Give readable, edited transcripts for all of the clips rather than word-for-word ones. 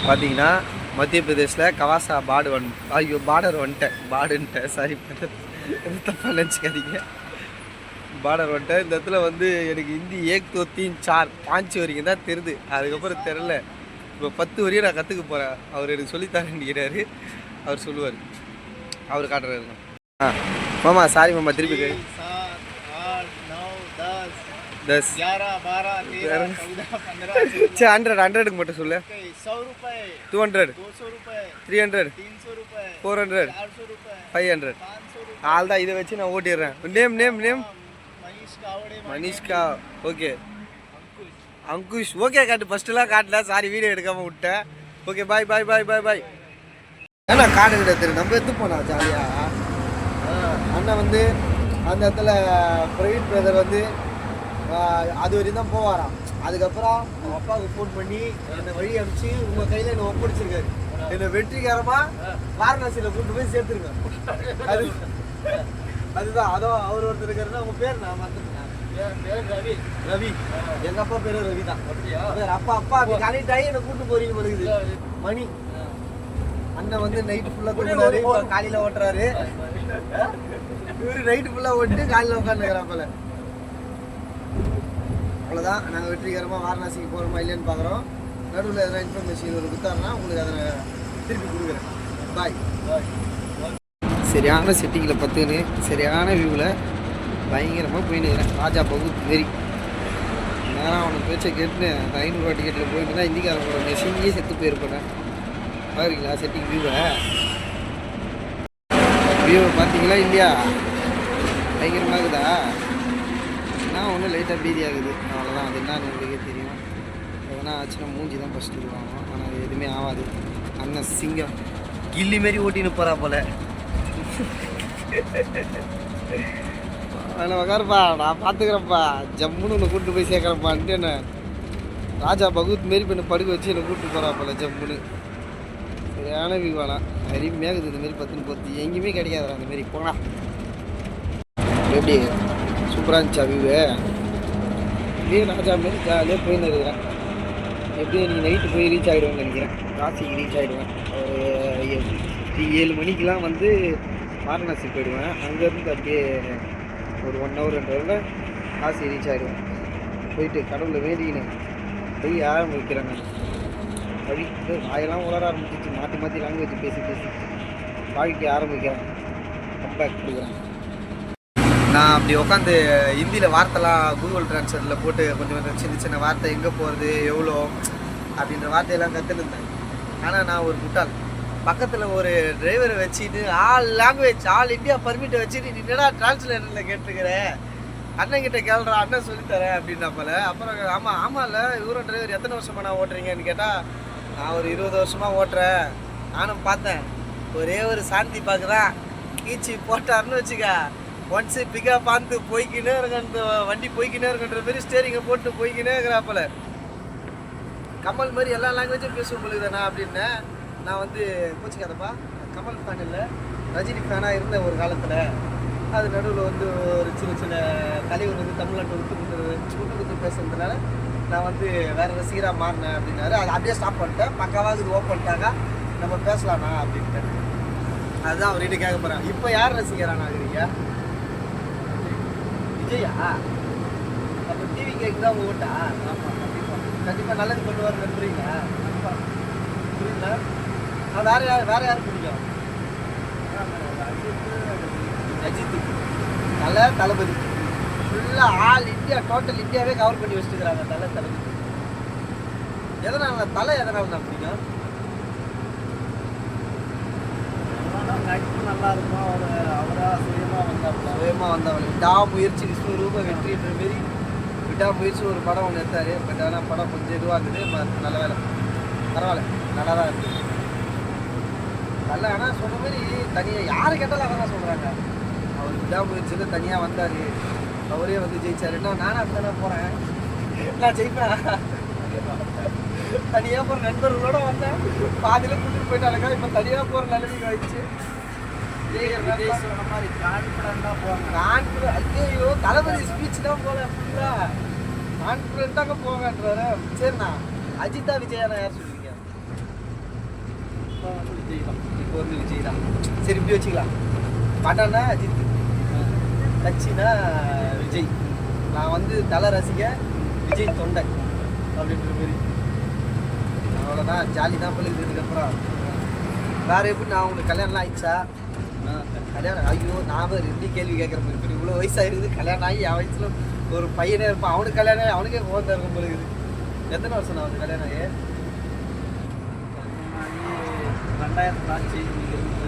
பார்த்தீங்கன்னா மத்திய பிரதேஷில் கவாசா பார்டர் வந்துட்டேன் சாரி தப்பாக நினச்சிக்காதீங்க. பார்டர் வந்துட்டேன். இந்த இடத்துல வந்து எனக்கு ஹிந்தி 1 2 3 4 5 வரைக்கும் தான் தெரியுது. அதுக்கப்புறம் தெரில. இப்போ 10 வரையும் நான் கற்றுக்க போகிறேன். அவர் எனக்கு சொல்லித்தரேன்னுக்கிறாரு. அவர் சொல்லுவார். அவர் காட்டுறாரு. மாமா சாரி மாமா திருப்பி 7, 8, 9, 10, 11, 12, 13, 14, 15. சரி 100க்கு மட்டும் சொல்லு. 100 रुपए, 200, 200 रुपए, 300, 300 रुपए, 400, 400 रुपए, 500. 500 रुपए. ஆள் தான் இதை வச்சு நான் ஓட்டிடுறேன். நேம் मनीष कावड़े, மனிஷ்கா. ஓகே அங்குஷ். ஓகே காட்டு ஃபஸ்ட்டுலாம் காட்டல. சாரி வீடியோ எடுக்காமல் விட்டேன். Okay bye bye bye bye bye. ஏன்னா காடு கிட்ட தெரியும். நம்ம எடுத்து போனோம் ஜாலியாக. அண்ணன் வந்து அந்த இடத்துல பிரவீன் பிரதர் வந்து அது வரையும் தான் போவாராம். அதுக்கப்புறம் அவங்க அப்பாவுக்கு ஃபோன் பண்ணி என்னை வழி அனுப்பிச்சு உங்கள் கையில் என்னை ஒப்படைச்சிருக்காரு. என்னை வெற்றிகரமாக வாரணாசியில் கூட்டு போய் சேர்த்துருக்கேன். அதுதான் அதோ அவர் ஒருத்தர் இருக்காருன்னா அவங்க பேர் நான் மறந்துட்டேன். ரவி. ரவி எங்கள் அப்பா பேர் ரவி தான். அப்பா அப்படி கனெக்ட் ஆகி என்னை கூட்டு போறீங்க பழகுது. மணி அண்ணன் வந்து நைட்டு ஃபுல்லாக தூங்குறாரு. காலையில் ஓட்டுறாரு. இவரு நைட்டு ஃபுல்லாக ஓட்டு காலையில் உட்காந்துக்கிறாப்பல. அவ்வளோதான். நாங்கள் வெற்றிகரமாக வாரணாசிக்கு போகிறோமா இல்லைன்னு பார்க்குறோம். நடுவில் எதனா இன்ஃபர்மேஷன் ஒரு கொடுத்தாருன்னா உங்களுக்கு அதை திருப்பி கொடுக்குறேன். பாய். சரியான செட்டிங்கில் பத்துன்னு சரியான வியூவில் பயங்கரமாக போயின்னு ராஜா பகுத் வெறி. நேரம் அவனுக்கு பேச்சை கேட்டுன்னு அந்த 500 ரூபா டிக்கெட்டில் போயிட்டுனா இந்திக்காரங்களோட மெஷின்லேயே செத்து போயிருப்பேன். பார்க்குறீங்களா செட்டிங் வியூவை பார்த்தீங்களா இல்லையா? பயங்கரமாக இருக்குதா? நான் ஒன்றும் லைட்டாக பீதி ஆகுது. அவ்வளோதான். அது என்னன்னு உங்களுக்கே தெரியும். எதனா ஆச்சுன்னா மூஞ்சி தான் ஃபஸ்ட்டு இருக்குவாங்க. ஆனால் அது எதுவுமே ஆகாது. அண்ணன் சிங்கம் கில்லி மாரி ஓட்டின்னு போகிறா போல. அதில் உக்காருப்பா நான் பார்த்துக்கிறேன்ப்பா. ஜம்முன்னு உன்னை கூப்பிட்டு போய் சேர்க்குறப்பான்ட்டு என்ன ராஜா பகுத் மாரி பண்ணி படுக்க வச்சு என்னை கூப்பிட்டு போகிறா போல ஜம்முன்னு. சரியான வியூவானா அருமையாகுது. இந்தமாரி பத்துன்னு பொறுத்து எங்கேயுமே கிடைக்காதுடா அந்தமாரி. போனா எப்படி சூப்பராக இருந்துச்சா வியூவு? இதே ராஜா மாரி ஜாலியாக போயின்னு இருக்கிறேன். எப்படியும் நீங்கள் நைட்டு போய் ரீச் ஆகிடுவேன்னு நினைக்கிறேன். காசிக்கு ரீச் ஆகிடுவேன். ஒரு 7 மணிக்கெலாம் வந்து வாரணாசி போயிடுவேன். அங்கேருந்து அப்படியே ஒரு 1 hour 2 hour காசி ரீச் ஆகிடுவேன். போயிட்டு கடவுளை வேண்டிக்கினேன் போய் ஆரம்பிக்கிறேன். நான் வழி வாயெல்லாம் உலர ஆரம்பிச்சிச்சு. மாற்றி மாற்றி லாங்குவேஜ் பேசி வாழ்க்கை ஆரம்பிக்கிறேன். கம்பேக் கொடுக்குறேன். நான் அப்படி உட்காந்து ஹிந்தியில் வார்த்தைலாம் கூகுள் ட்ரான்ஸ்லேட்டில் போட்டு கொஞ்சம் சின்ன சின்ன வார்த்தை எங்கே போகிறது எவ்வளோ அப்படின்ற வார்த்தையெல்லாம் கற்றுருந்தேன். ஆனால் நான் ஒரு முட்டாள். பக்கத்தில் ஒரு டிரைவரை வச்சுட்டு ஆல் இந்தியா பர்மிட்டை வச்சுட்டு என்னடா டிரான்ஸ்லேட்டரில் கேட்டுருக்கிறேன். அண்ணன்கிட்ட கேள்றா அண்ணன் சொல்லித்தரேன் அப்படின்னாப்பல. அப்புறம் ஆமாம்ல இவரும் டிரைவர் எத்தனை வருஷமாக நான் ஓட்டுறீங்கன்னு கேட்டால் நான் ஒரு 20 வருஷமாக ஓட்டுறேன். நானும் பார்த்தேன். ஒரே ஒரு சாந்தி பார்க்குறேன் கீச்சு போட்டாருன்னு வச்சுக்க. ஒன்ஸு பிக்கப் பார்த்து போய்க்கினே இருக்க வண்டி போய்க்கினே இருக்குன்ற மாரி ஸ்டேரிங்கை போட்டு போய்க்கினே இருக்கிறாப்பல. கமல் மாதிரி எல்லா லாங்குவேஜும் பேசுவோம் பொழுதுதானா அப்படின்னு. நான் வந்து கோச்சிக்காதப்பா கமல் ஃபேன் இல்லை ரஜினி ஃபேனாக இருந்தேன் ஒரு காலத்தில். அது நடுவில் வந்து ஒரு சின்ன சின்ன தலைவர் வந்து தமிழ்நாட்டை விட்டு கொடுத்து பேசுறதுனால நான் வந்து வேறு ரசிகராக மாறினேன் அப்படின்னாரு. அது அப்படியே ஸ்டாப் பண்ணிட்டேன். பக்காவாக இது ஓப்பன் பண்ணிட்டாங்க நம்ம பேசலாண்ணா அப்படின்ட்டு. அதுதான் அவர்கிட்ட கேட்க போகிறேன். இப்போ யார் ரசிகரானா ஆகுறீங்க? விஜயா? அப்போ டிவி கேக்கு தான் ஓட்டா? ஆமாம் கண்டிப்பாக நல்லது பண்ணுவார் நம்புறீங்க? புரியுங்களா? வேறு யாரும் பிடிக்கும்? அஜித் தளபதி ஃபுல்லாக ஆல் இந்தியா டோட்டல் இந்தியாவே கவர் பண்ணி வச்சுருக்கிறாங்க தளபதி. எதனால எதனால தான் பிடிக்கும்? நடிப்பு நல்லா இருக்கும். அவராக சுயமாக வந்தவங்க விடாமுயற்சி விஸ்வரூப வெற்றின்ற மாரி விடாமுயற்சி ஒரு படம் ஒன்று எடுத்தார். பட் ஆனால் படம் கொஞ்சம் இதுவாகுது. நல்ல வேலை பரவாயில்ல நல்லா தான் இருக்குது. நல்ல ஆனால் சொன்ன மாதிரி தனியாக யார் கேட்டாலும் அதை தான் சொல்கிறாங்க. அவர் விடாமுயற்சியில் தனியாக வந்தார். அவரே வந்து ஜெயிச்சாருன்னா நானும் அப்படி தானே போகிறேன். நான் ஜெயிப்பேன். தனியாக போகிற நண்பர்களோட வந்தேன். பாதியில் கூட்டிட்டு போயிட்டாலுங்க. இப்போ தனியாக போகிற நிலைமைக்கு ஆயிடுச்சு. மாதிரி கான்ஃபிடண்டாக போவாங்க. ஐயோ தளபதி ஸ்பீச் தான் போகல. ஃபுல்லாக கான்ஃபிடண்ட்டாக போங்கன்றாரு. சரிண்ணா அஜித்தா விஜயானா யார் சொல்லுவீங்க? இப்போ வந்து விஜய் தான். இப்போ வந்து விஜய் தான். சரி இப்படி வச்சுக்கலாம். படம்னா அஜித், கட்சினா விஜய். நான் வந்து தலை ரசிக, விஜய் தொண்டை அப்படின்ற மாரி. அவ்வளோதான், ஜாலி தான் பிள்ளைங்க. இதுக்கப்புறம் வேறு எப்படி நான் உங்களுக்கு கல்யாணம்லாம் ஆயிடுச்சா? கல்யாணம் ஐயோ நான் ரெண்டு கேள்வி கேட்குறேன். இப்போ இவ்வளோ வயசாகிருக்குது, கல்யாணம் ஆகி என் வயசில் ஒரு பையனே இருப்பான். அவனுக்கு கல்யாணம் ஆகி அவனுக்கே ஃபோன் இருக்கும் போல இருக்குது. எத்தனை வருஷம் நான் அவனுக்கு கல்யாணம் ஆகி? 2000 ஆச்சு.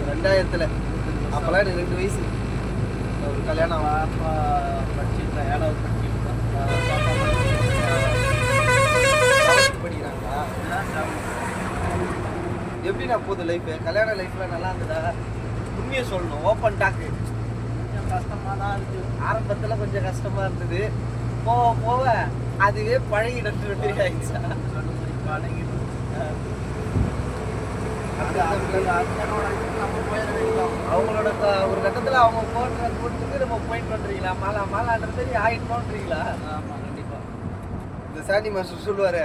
2000. அப்போல்லாம் எனக்கு 2 வயசு. ஒரு கல்யாணம் பாப்பா படிச்சுட்டேன், 7வது படிச்சுட்டேன். பாப்பா படிக்கிறாங்களா? எப்படி நான் போகுது லைஃபு? கல்யாண லைஃப்பில் நல்லா இருந்ததா? உண்மையை சொல்லணும், ஓப்பன் டாக்கு. கொஞ்சம் கஷ்டமாக தான் இருக்குது. ஆரம்பத்தில் கொஞ்சம் கஷ்டமாக இருந்தது, போக போக அதுவே பழகிட்டு ஆயிடுச்சா? பழகிடும். அவங்களோட ஒரு கட்டத்தில் அவங்க போட்டுக்கு நம்ம பாயிண்ட் பண்ணுறீங்களா? மாலான்ற மாதிரி ஆகிட்டோன்றீங்களா? ஆமாம், கண்டிப்பாக. இந்த சாண்டி மாஸ்டர் சொல்லுவார்,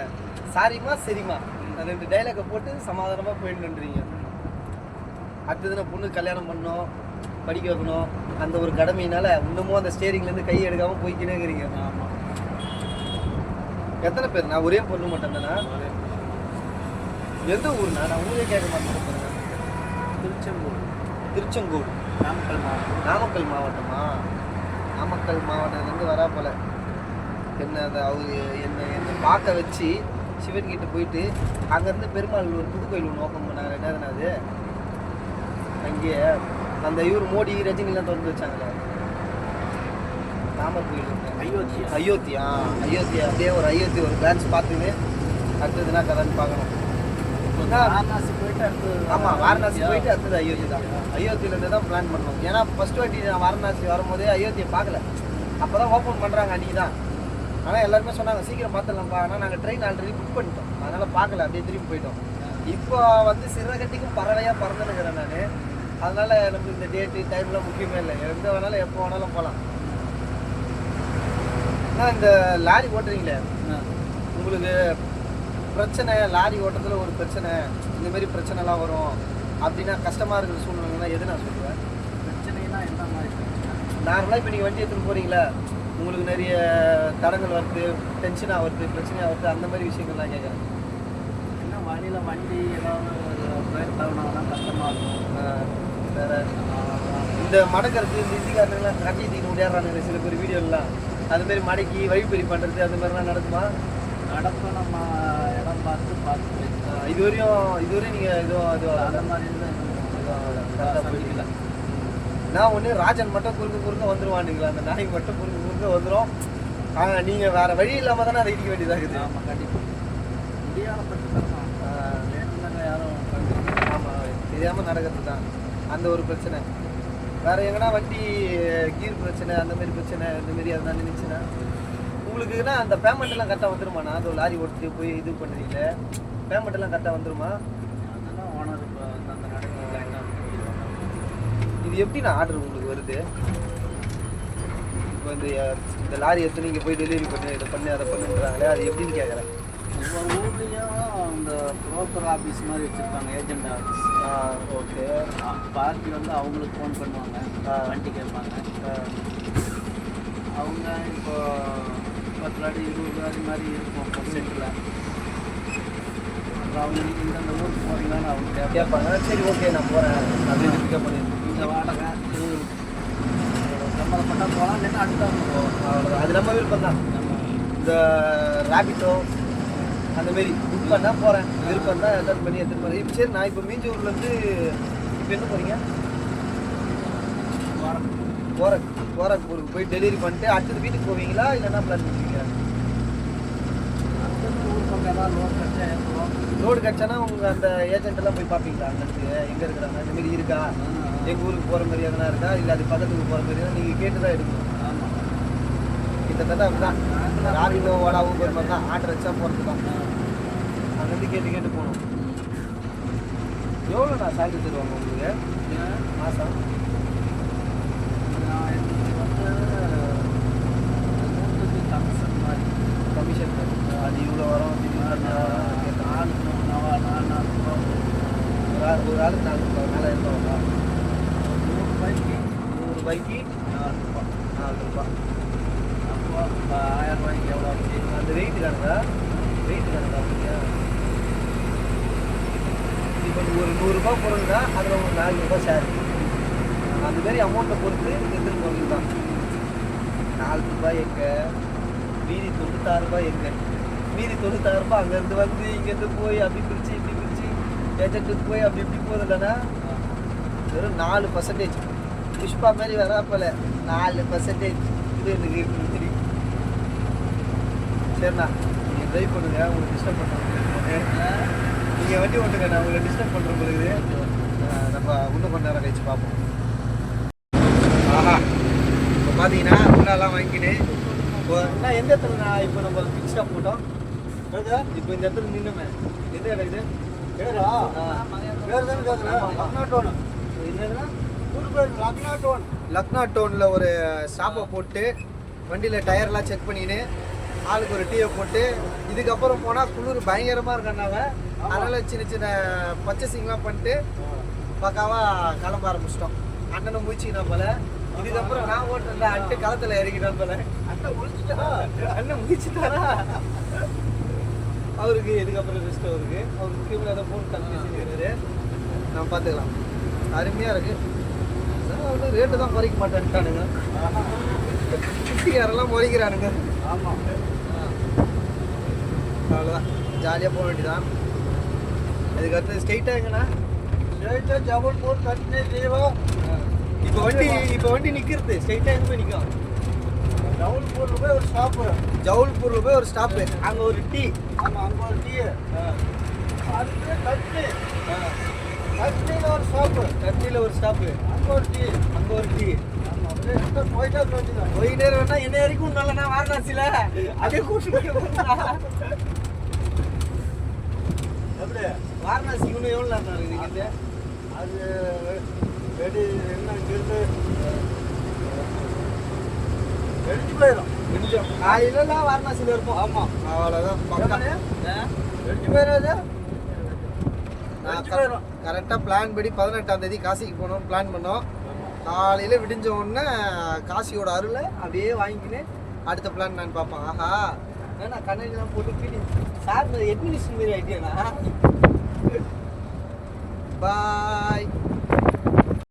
சாரிம்மா சரிம்மா, அந்த 2 டைலாக்கை போட்டு சமாதானமாக பாயிண்ட் பண்ணுறீங்க. அடுத்தது நான் பொண்ணு கல்யாணம் பண்ணோம், படிக்க வைக்கணும், அந்த ஒரு கடமையினால இன்னமும் அந்த ஸ்டேரிங்லேருந்து கை எடுக்காமல் போய்க்கினே இருக்கிறீங்க. ஆமாம். எத்தனை பேர்? நான் ஒரே பொண்ணு மட்டும் தானே. எந்த ஊர்னா? நான் ஊரே கேட்க மாட்டேன். திருச்செங்கோடு. நாமக்கல் மாவட்டமா? நாமக்கல் மாவட்டத்துலேருந்து வரா போல. என்ன அந்த அவரு என்ன பார்க்க வச்சு சிவன்கிட்ட போயிட்டு அங்கேருந்து பெருமாள் ஒரு புது கோயில் ஒன்று ஓப்பன் பண்ணாங்க. என்னதுன்னா அது அங்கேயே அந்த இவர் மோடி ரஜினிலாம் திறந்து வச்சாங்களே, ராமர் கோயில். அயோத்தியா அப்படியே ஒரு அயோத்தி ஒரு பிரான்ச் பார்த்துன்னு அடுத்ததுனா கதைன்னு பார்க்கணும். வாரணாசி போயிட்டு அடுத்தது. ஆமாம், வாரணாசி போயிட்டு அடுத்தது அயோத்தி தான். அயோத்தியிலேருந்து தான் பிளான் பண்ணோம். ஏன்னா ஃபஸ்ட் வாட்டி நான் வாரணாசி வரும்போதே அயோத்தியை பார்க்கல, அப்போ தான் ஓப்பன் பண்ணுறாங்க அன்றைக்கி தான். ஆனால் எல்லாருமே சொன்னாங்க சீக்கிரம் பார்த்துடலாம்ப்பா. ஆனால் நாங்கள் ட்ரெயின் ஆல்ரெடி புக் பண்ணிட்டோம், அதனால் பார்க்கல, அப்படியே திரும்பி போயிட்டோம். இப்போ வந்து சிறகட்டிக்கும் பறவையாக பறந்துனுக்கிறேன் நான். அதனால் நம்மளுக்கு இந்த டேட்டு டைம்லாம் முக்கியமே இல்லை, எந்த வேணாலும் எப்போ வேணாலும் போகலாம். ஆனால் இந்த லாரி ஓட்டுறீங்களே, உங்களுக்கு பிரச்சனை, லாரி ஓட்டத்தில் ஒரு பிரச்சனை, இந்தமாரி பிரச்சனைலாம் வரும் அப்படின்னா கஷ்டமாக இருக்கிற சூழ்நிலைனா எது நான் சொல்லுவேன்? பிரச்சனைனா என்ன மாதிரி? நார்மலாக இப்போ நீங்கள் வண்டி எடுத்துகிட்டு போகிறீங்களா, உங்களுக்கு நிறைய தடங்கள் வருது, டென்ஷனாக வருது, பிரச்சனையாக வருது, அந்த மாதிரி விஷயங்கள்லாம் கேட்குறேன். என்ன வழியில் வண்டி ஏதாவது பிரேக் டவுன் ஆனால் கஷ்டமாக இருக்கும். வேறு இந்த மடக்கிறது, இந்த இந்திக்காரங்களாம் கட்டி தீக்கு முடியாடுறாங்க சில பேர் வீடியோலாம், அதுமாரி மடக்கி வழிப்பறி பண்ணுறது அந்த மாதிரிலாம் நடக்குமா? நடக்கும். நம்ம இடம் பார்த்து இதுவரையும் நீங்கள் இதுவும் அந்த மாதிரி பண்ணிக்கல. நான் ஒன்று ராஜன் மட்டும் குறுக்க வந்துடுவானுங்களா, அந்த நாய் மட்டும் குறுக்க வந்துடும். நீங்கள் வேறு வழி இல்லாமல் தானே அதை இடிக்க வேண்டியதாக இருக்குது. ஆமாம், கண்டிப்பாக முடியாத பட்சத்தில் யாரும் ஆமாம், தெரியாமல் நடக்கிறது தான் அந்த ஒரு பிரச்சனை. வேறு எங்கன்னா வண்டி கீர் பிரச்சனை, அந்த மாதிரி பிரச்சனை, இந்தமாரி அதெல்லாம் நினைச்சுன்னா உங்களுக்குன்னா அந்த பேமெண்ட்லாம் கரெக்டாக வந்துருமாண்ணா? அது லாரி ஓட்டிட்டு போய் இது பண்ணுறீங்களே, பேமெண்ட்லாம் கரெக்டாக வந்துருமா? அதெல்லாம் ஓனர் இப்போ அந்த நடைமுறை. இது எப்படிண்ணா ஆர்டர் உங்களுக்கு வருது? இப்போ இந்த லாரி எடுத்து நீங்கள் போய் டெலிவரி பண்ணி இதை பண்ணி அதை பண்ணுறாங்களே, அது எப்படின்னு கேட்குறேன். ஒவ்வொரு ஊர்லேயும் இந்த ப்ரோக்கர் ஆஃபீஸ் மாதிரி வச்சுருப்பாங்க, ஏஜென்ட் ஆஃபீஸ். ஓகே. பார்ட்டி வந்து அவங்களுக்கு ஃபோன் பண்ணுவாங்க, வண்டி கேட்பாங்க. அவங்க இப்போ 10 அடி 20 அடி மாதிரி இருக்கும் செட்டில். அப்புறம் அவங்க நீங்கள் இந்தந்த ஊருக்கு போகிறீங்களான்னு அவங்க கேட்பாங்க. சரி ஓகே நான் போகிறேன் அப்படின்னு பிக்கப் பண்ணிடுறேன். இந்த வாடகை சம்மந்தப்பட்டால் போகலாம், இல்லைன்னா அடுத்தவங்க போவோம். அவ்வளோதான், அது நம்ம விருப்பம் தான். இந்த ரேபிட்டோ அந்தமாரி புக் பண்ணால் போகிறேன், விருப்பம் தான் அட்டன் பண்ணி எடுத்துகிட்டு போகிறேன். இப்போ சரி, நான் இப்போ மீஞ்சூர்லேருந்து இப்போ என்ன போகிறீங்க? கோரக்பூருக்கு போய் டெலிவரி பண்ணிட்டு அடுத்தது வீட்டுக்கு போவீங்களா, இல்லைன்னா பிளான் பண்ணுவீங்க? ரோடு கிடச்சானா உங்கள் அந்த ஏஜென்ட்டெல்லாம் போய் பார்ப்பீங்களா? அங்கேருந்து எங்கே இருக்கிறாங்க, இந்தமாரி இருக்கா, எங்கள் ஊருக்கு போகிற மாதிரி எதனா இருக்கா, இல்லை அது பக்கத்துக்கு போகிற மாதிரி தான் நீங்கள் கேட்டு தான் எடுக்கணும். ஆமாம், கிட்டத்தட்ட அப்படிதான். ராபிடோ ஓலாவும் போகிற மாதிரி தான், ஆர்டர் வச்சா போகிறது தான். அங்கேருந்து கேட்டு போகணும். எவ்வளோ நான் சேலரி தருவாங்க உங்களுக்கு மாதம்? கமிஷன் அது இவ்வளோ வரும், ஒரு ஒரு ஆளுக்கு 4,000 ரூபா. 100 ரூபாய்க்கு 4 ரூபா. அப்போ 1000 ரூபாய்க்கு எவ்வளோ ஆச்சு? அந்த வெயிட் கணக்கா அப்படியா? இப்போ ஒரு 100 ரூபா பொருள்னா அதில் ஒரு 4 ரூபா ஷேர். அந்த மாதிரி அமௌண்ட்டை பொறுத்து எடுத்துகிட்டு போகிறது தான். 4 ரூபாய் எங்கே, மீதி 96 ரூபாய் எங்கே? மீதி 96 ரூபாய் அங்கேருந்து வந்து இங்கேருந்து போய் அப்படி பிரித்து இப்படி பிரித்து ஏஜென்ட்டுக்கு போய் அப்படி இப்படி போகுது இல்லைன்னா வெறும் 4%. புஷ்பா மாதிரி வராப்பல 4% இது எனக்கு இருக்குது. சரிண்ணா, நீங்கள் ட்ரைவ் பண்ணுங்க, உங்களுக்கு டிஸ்டர்ப் பண்ணுறேன். நீங்கள் வண்டி ஓட்டுங்க, நான் உங்களை டிஸ்டர்ப் பண்ணுற பொழுது நம்ம இன்னும் கொஞ்ச நேரம் கழிச்சு பார்ப்போம். ஆஹா, இப்போ பார்த்தீங்கன்னா உள்ளெல்லாம் வாங்கிட்டு நான் எந்த இடத்துல நான் இப்போ நம்ம பிக் ஸ்டாப் போட்டோம். இப்போ இந்த இடத்துல நின்றுமே எந்த இடம் இது? லக்னா டோனில் ஒரு ஸ்டாப்பை போட்டு வண்டியில் டயர்லாம் செக் பண்ணின்னு ஆளுக்கு ஒரு டீயை போட்டு இதுக்கப்புறம் போனால் குளிர் பயங்கரமாக இருக்கனால அதனால் சின்ன சின்ன பர்ச்சேசிங்லாம் பண்ணிட்டு பக்காவாக கிளம்ப ஆரம்பிச்சிட்டோம். அண்ணனை முடிச்சிக்கினா போல. இதுக்கப்புறம் நான் ஓட்டுறேன் அட்டு களத்தில் இறங்கிட்டேன் போல. அண்ணன் முடிச்சுட்டாரா? அவருக்கு இதுக்கப்புறம் ரெஸ்ட். அவருக்கு கீழே ஏதோ ஃபோன் கால் பேசிக்கிறாரு. நம்ம பார்த்துக்கலாம். அருமையாக இருக்குது. ஒன்றும் ரேட்டு தான் குறைக்க மாட்டேன்ட்டானுங்க. குட்டிக்காரெல்லாம் குறைக்கிறானுங்க. ஆமாம், அவ்வளோதான், ஜாலியாக போக வேண்டியதான். அதுக்கடுத்து ஸ்ட்ரெயிட்டாக எங்கண்ணா? ஸ்ட்ரெயிட்டாக ஜபல்பூர் கட்டினே தேவா. இப்போ வண்டி நிற்கிறது ஸ்ட்ரெயிட்டாக எங்கே போய் நிற்கும்? ஜவுல்பூரில் போய் ஒரு ஸ்டாப்பு. ஜவுல்பூரில் போய் ஒரு ஸ்டாப்பு. அங்கே ஒரு டீ. ஆமாம், அங்கே ஒரு டீ. அதுக்கு கட்னி. கட்னியில் ஒரு ஸ்டாப்பு. கட்னியில் ஒரு ஸ்டாப்பு. அங்கே ஒரு டீ. அங்கே ஒரு டீ. போயிட்டே இருக்கா? என்ன வரைக்கும் நல்லண்ணா வாரணாசியில் அதே கூட்டு எப்படி வாரணாசி இன்னும் எவ்வளோ நேரம் இருக்குது? அது வெடி என்ன இருந்து வெடிச்சு போயிடும். காலையிலலாம் வாரணாசியில் இருப்போம். ஆமாம், அவ்வளோதான். வெடிச்சு போயிடாது. கரெக்டாக பிளான் படி 18ஆம் தேதி காசிக்கு போகணும்னு பிளான் பண்ணோம். காலையில் விடிஞ்ச உடனே காசியோட அருளை அப்படியே வாங்கிக்கின்னு அடுத்த பிளான் நான் பார்ப்பேன். ஆஹா, நான் கண்ணெல்லாம் போட்டு ஃபீலிங் சார் அட்மினிஸ்ட்ரேஷன் மாரி ஆகிட்டேண்ணா. பாய்.